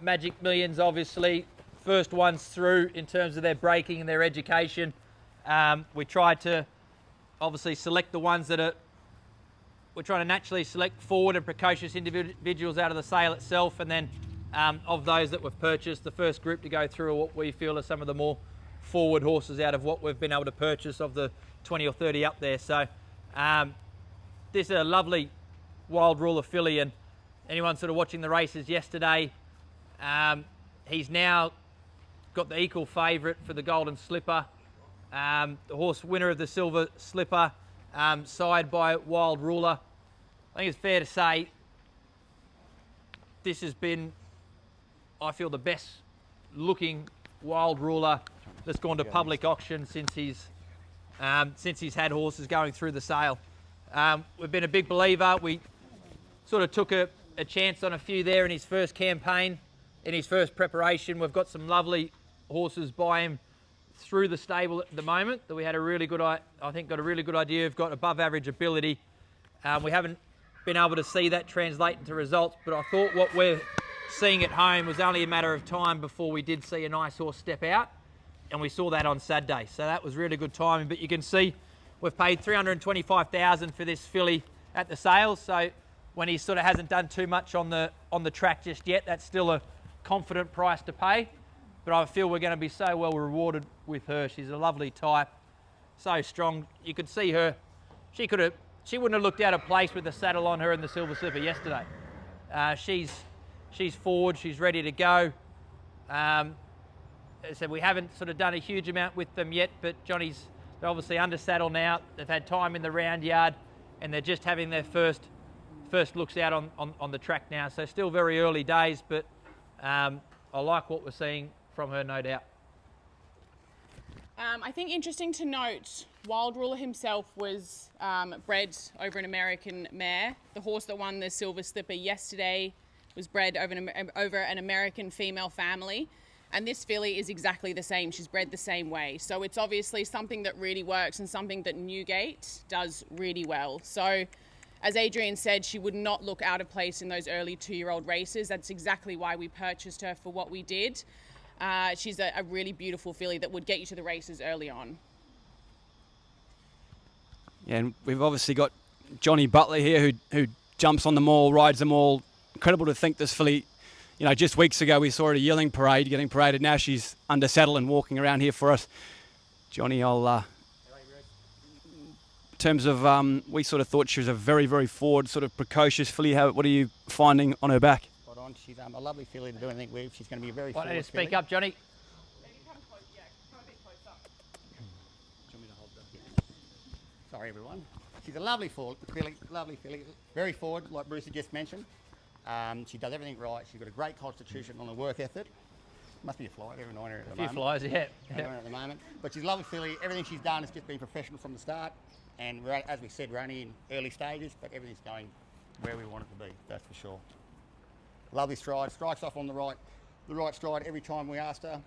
Magic Millions, obviously, first ones through in terms of their breaking and their education. We tried to obviously select the ones that are, we're trying to naturally select forward and precocious individuals out of the sale itself, and then of those that we've purchased, the first group to go through are what we feel are some of the more forward horses out of what we've been able to purchase of the 20 or 30 up there. So this is a lovely Wild Ruler filly, and anyone sort of watching the races yesterday, he's now got the equal favourite for the Golden Slipper. The horse winner of the Silver Slipper, side by Wild Ruler. I think it's fair to say this has been, I feel, the best looking Wild Ruler that's gone to public auction since he's had horses going through the sale. We've been a big believer. We sort of took a chance on a few there in his first campaign, in his first preparation. We've got some lovely horses by him through the stable at the moment that we had a really good, I think, got a really good idea. We've got above average ability. We haven't been able to see that translate into results, but I thought what we're seeing at home was only a matter of time before we did see a nice horse step out, and we saw that on Saturday. So that was really good timing. But you can see we've paid $325,000 for this filly at the sales. So when he sort of hasn't done too much on the track just yet, that's still a confident price to pay. But I feel we're going to be so well rewarded with her. She's a lovely type, so strong. You could see her. She wouldn't have looked out of place with the saddle on her in the Silver Slipper yesterday. She's forward. She's ready to go. As I said, we haven't sort of done a huge amount with them yet, but Johnny's obviously under saddle now. They've had time in the round yard, and they're just having their first looks out on the track now. So still very early days, but I like what we're seeing from her, no doubt. I think interesting to note, Wild Ruler himself was bred over an American mare. The horse that won the Silver Slipper yesterday was bred over an American female family. And this filly is exactly the same. She's bred the same way. So it's obviously something that really works and something that Newgate does really well. So as Adrian said, she would not look out of place in those early 2-year-old races. That's exactly why we purchased her for what we did. She's a really beautiful filly that would get you to the races early on. Yeah, and we've obviously got Johnny Butler here who jumps on them all, rides them all. Incredible to think this filly, just weeks ago we saw her at a Yearling parade, getting paraded. Now she's under saddle and walking around here for us. Johnny, in terms of, we sort of thought she was a very, very forward, sort of precocious filly. What are you finding on her back? She's a lovely filly to do anything with. She's going to be a very Why forward don't you speak filly. up, Johnny? Come a bit closer. Do you want me to hold that? Sorry, everyone. She's a lovely filly, very forward, like Bruce had just mentioned. She does everything right. She's got a great constitution on her work ethic. Must be a fly there in her at the moment. A few flies, yeah. At the moment. But she's a lovely filly. Everything she's done has just been professional from the start. And as we said, we're only in early stages, but everything's going where we want it to be, that's for sure. Lovely stride, strikes off on the right stride every time we asked her.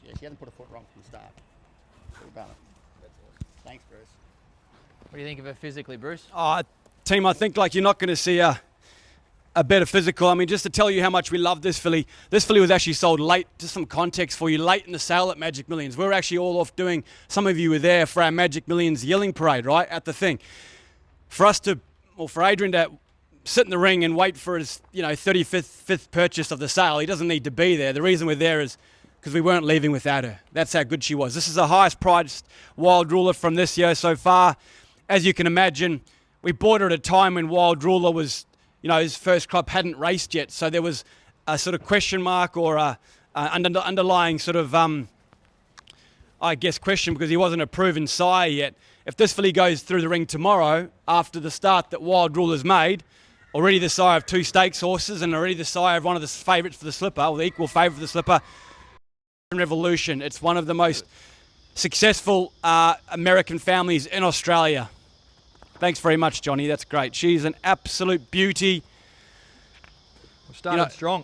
Yeah, she hasn't put a foot wrong from the start. We've done it. That's awesome. Thanks, Bruce. What do you think of her physically, Bruce? Team, I think you're not going to see a better physical. I mean, just to tell you how much we love this filly was actually sold late. Just some context for you, late in the sale at Magic Millions. We're actually all off doing, some of you were there for our Magic Millions Yearling parade, right, at the thing. For Adrian to sit in the ring and wait for his 35th purchase of the sale, he doesn't need to be there. The reason we're there is because we weren't leaving without her. That's how good she was. This is the highest priced Wild Ruler from this year so far. As you can imagine, we bought her at a time when Wild Ruler was, his first crop hadn't raced yet. So there was a sort of question mark or a underlying sort of, question because he wasn't a proven sire yet. If this filly goes through the ring tomorrow after the start that Wild Ruler's made, already the sire of 2 stakes horses and already the sire of one of the favourites for the Slipper, or the equal favourite for the Slipper, Revolution. It's one of the most successful American families in Australia. Thanks very much, Johnny. That's great. She's an absolute beauty. We've started strong.